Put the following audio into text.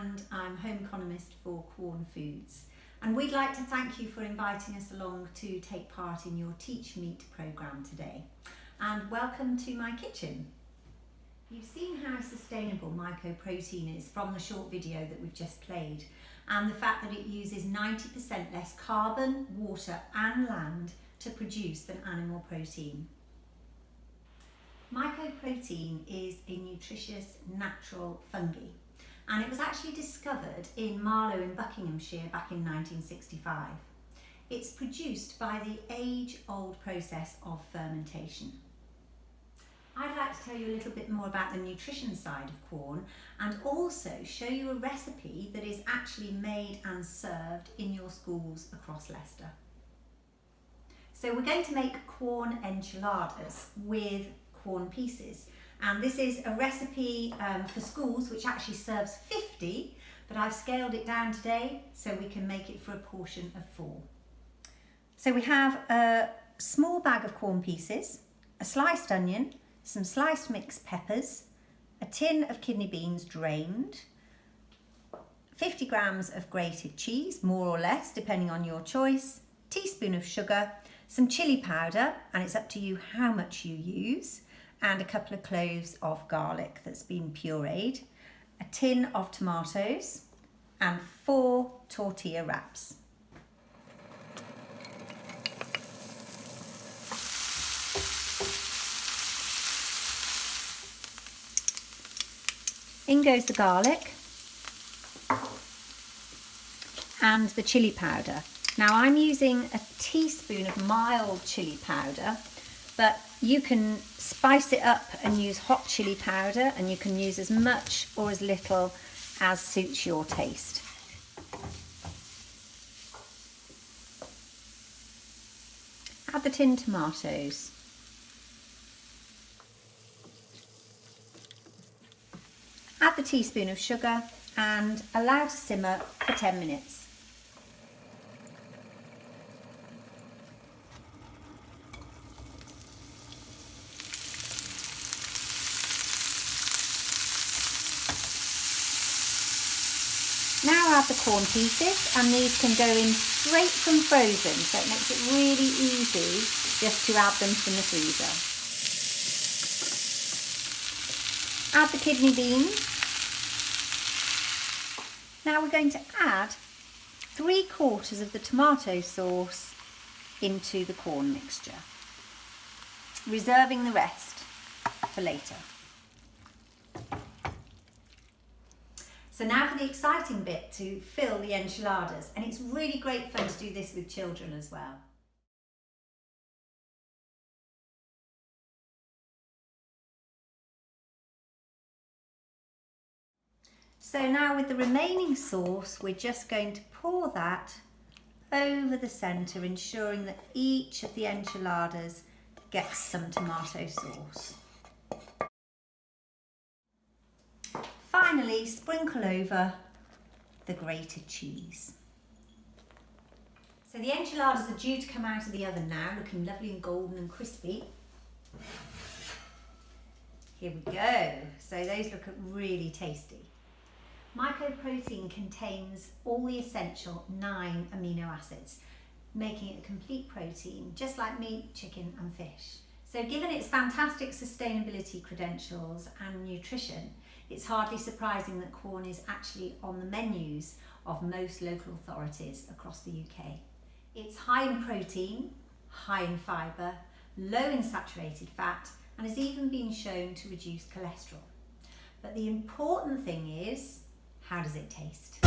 and I'm home economist for Quorn Foods. And we'd like to thank you for inviting us along to take part in your Teachmeet programme today. And welcome to my kitchen. You've seen how sustainable mycoprotein is from the short video that we've just played, and the fact that it uses 90% less carbon, water and land to produce than animal protein. Mycoprotein is a nutritious natural fungi, and it was actually discovered in Marlow in Buckinghamshire back in 1965. It's produced by the age-old process of fermentation. I'd like to tell you a little bit more about the nutrition side of Quorn and also show you a recipe that is actually made and served in your schools across Leicester. So we're going to make Quorn enchiladas with Quorn pieces, and this is a recipe for schools which actually serves 50, but I've scaled it down today so we can make it for a portion of 4. So we have a small bag of Quorn pieces, a sliced onion, some sliced mixed peppers, a tin of kidney beans drained, 50 grams of grated cheese, more or less depending on your choice, teaspoon of sugar, some chilli powder, and it's up to you how much you use, and a couple of cloves of garlic that's been pureed, a tin of tomatoes, and 4 tortilla wraps. In goes the garlic and the chilli powder. Now I'm using a teaspoon of mild chilli powder, but you can spice it up and use hot chilli powder, and you can use as much or as little as suits your taste. Add the tinned tomatoes. Add the teaspoon of sugar and allow to simmer for 10 minutes. Now add the Quorn pieces, and these can go in straight from frozen, so it makes it really easy just to add them from the freezer. Add the kidney beans. Now we're going to add 3/4 of the tomato sauce into the Quorn mixture, reserving the rest for later. So now for the exciting bit, to fill the enchiladas, and it's really great fun to do this with children as well. So now with the remaining sauce, we're just going to pour that over the centre, ensuring that each of the enchiladas gets some tomato sauce. Finally, sprinkle over the grated cheese. So the enchiladas are due to come out of the oven now, looking lovely and golden and crispy. Here we go. So those look really tasty. Mycoprotein contains all the essential 9 amino acids, making it a complete protein, just like meat, chicken and fish. So given its fantastic sustainability credentials and nutrition, it's hardly surprising that Quorn is actually on the menus of most local authorities across the UK. It's high in protein, high in fibre, low in saturated fat, and has even been shown to reduce cholesterol. But the important thing is, how does it taste?